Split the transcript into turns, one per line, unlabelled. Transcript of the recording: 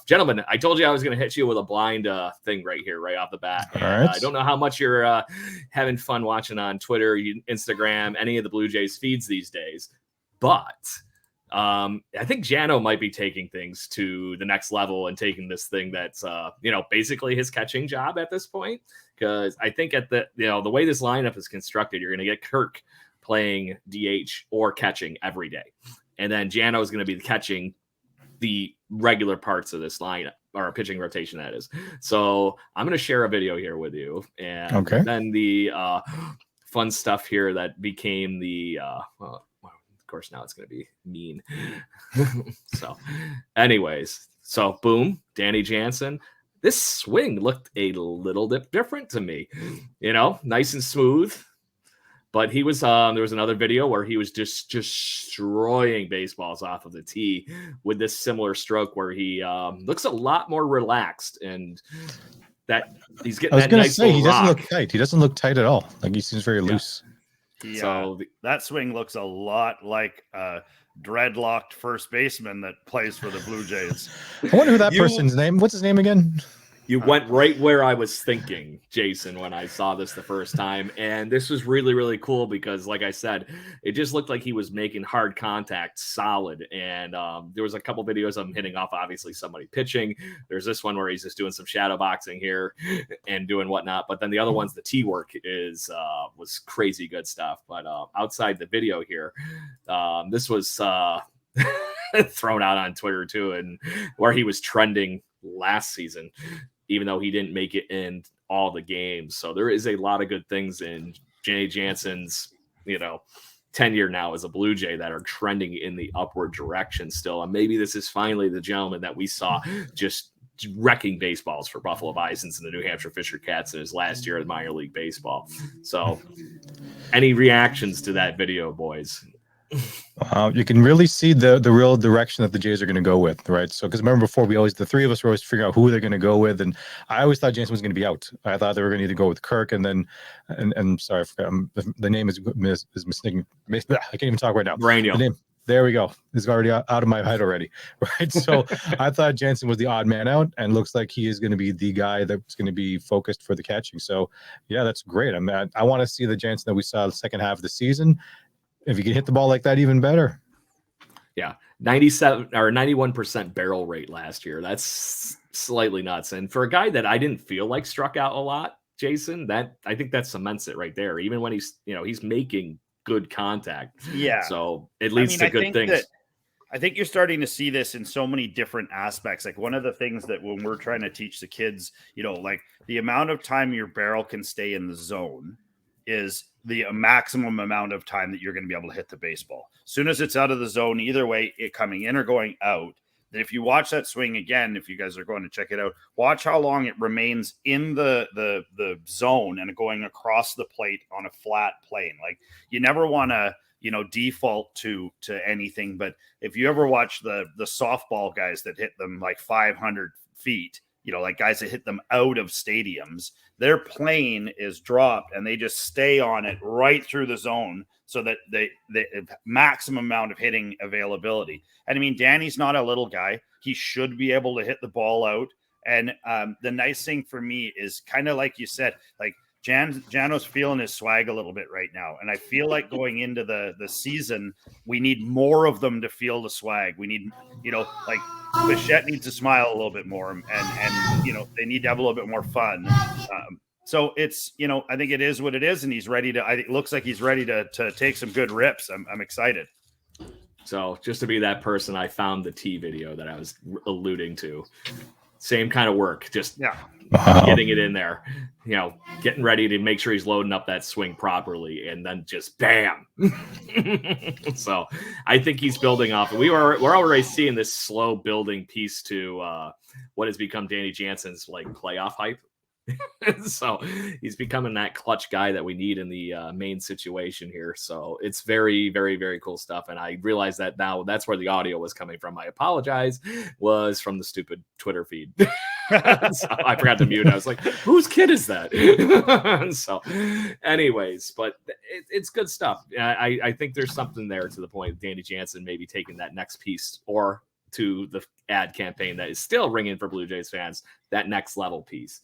gentlemen, I told you I was going to hit you with a blind thing right here, right off the bat.
All
And,
right.
I don't know how much you're having fun watching on Twitter, Instagram, any of the Blue Jays feeds these days, but I think Jano might be taking things to the next level and taking this thing that's, basically his catching job at this point. Because I think at the way this lineup is constructed, you're going to get Kirk playing DH or catching every day. And then Jano is going to be catching the regular parts of this lineup, or a pitching rotation, that is. So I'm going to share a video here with you. And then the fun stuff here that became the of course, now it's going to be mean. So anyways, boom, Danny Jansen. This swing looked a little bit different to me, nice and smooth. But he was there was another video where he was just destroying baseballs off of the tee with this similar stroke where he looks a lot more relaxed, and that he's getting that nice little
he doesn't
rock.
look tight. He doesn't look tight at all. Like, he seems very loose.
Yeah,
so
that swing looks a lot like dreadlocked first baseman that plays for the Blue Jays.
I wonder who that person's name. What's his name again?
You went right where I was thinking, Jason, when I saw this the first time. And this was really, really cool because, like I said, it just looked like he was making hard contact solid. And there was a couple videos of him hitting off, obviously, somebody pitching. There's this one where he's just doing some shadow boxing here and doing whatnot. But then the other ones, the tee work was crazy good stuff. But outside the video here, this was thrown out on Twitter, too, and where he was trending last season, even though he didn't make it in all the games. So there is a lot of good things in Jay Jansen's, tenure now as a Blue Jay that are trending in the upward direction still. And maybe this is finally the gentleman that we saw just wrecking baseballs for Buffalo Bisons and the New Hampshire Fisher Cats in his last year in minor league baseball. So any reactions to that video, boys?
You can really see the real direction that the Jays are going to go with, right? So, because remember before, the three of us were always figuring out who they're going to go with, and I always thought Jansen was going to be out. I thought they were going to either go with Kirk and sorry, I forgot, the name is mistaken. I can't even talk right now.
Brainial.
The name, there we go. It's already out of my head already, right? So I thought Jansen was the odd man out, and looks like he is going to be the guy that's going to be focused for the catching. So yeah, that's great. I want to see the Jansen that we saw the second half of the season. If you can hit the ball like that, even better.
Yeah, 97 or 91% barrel rate last year. That's slightly nuts. And for a guy that I didn't feel like struck out a lot, Jason, I think that cements it right there. Even when he's making good contact.
Yeah.
So it leads to good things.
I think you're starting to see this in so many different aspects. Like, one of the things that when we're trying to teach the kids, like the amount of time your barrel can stay in the zone is the maximum amount of time that you're going to be able to hit the baseball. As soon as it's out of the zone, either way, it coming in or going out, that if you watch that swing again, if you guys are going to check it out, watch how long it remains in the zone and going across the plate on a flat plane. Like, you never want to, default to anything. But if you ever watch the softball guys that hit them like 500 feet, like guys that hit them out of stadiums, their plane is dropped and they just stay on it right through the zone so that the maximum amount of hitting availability. And I mean, Danny's not a little guy. He should be able to hit the ball out. And the nice thing for me is kind of like you said, like Jano's feeling his swag a little bit right now. And I feel like going into the season, we need more of them to feel the swag. We need, like Bichette needs to smile a little bit more and they need to have a little bit more fun. So it's, I think it is what it is. And he's ready to, it looks like he's ready to take some good rips. I'm excited.
So just to be that person, I found the T video that I was alluding to. Same kind of work, just getting it in there, getting ready to make sure he's loading up that swing properly, and then just bam. So I think he's building off. We're already seeing this slow building piece to what has become Danny Jansen's like playoff hype. So he's becoming that clutch guy that we need in the main situation here. So it's very, very, very cool stuff. And I realize that now that's where the audio was coming from. I apologize, was from the stupid Twitter feed. So I forgot to mute. I was like, whose kid is that? So anyways, but it's good stuff. I think there's something there to the point of Danny Jansen maybe taking that next piece, or to the ad campaign that is still ringing for Blue Jays fans, that next level piece.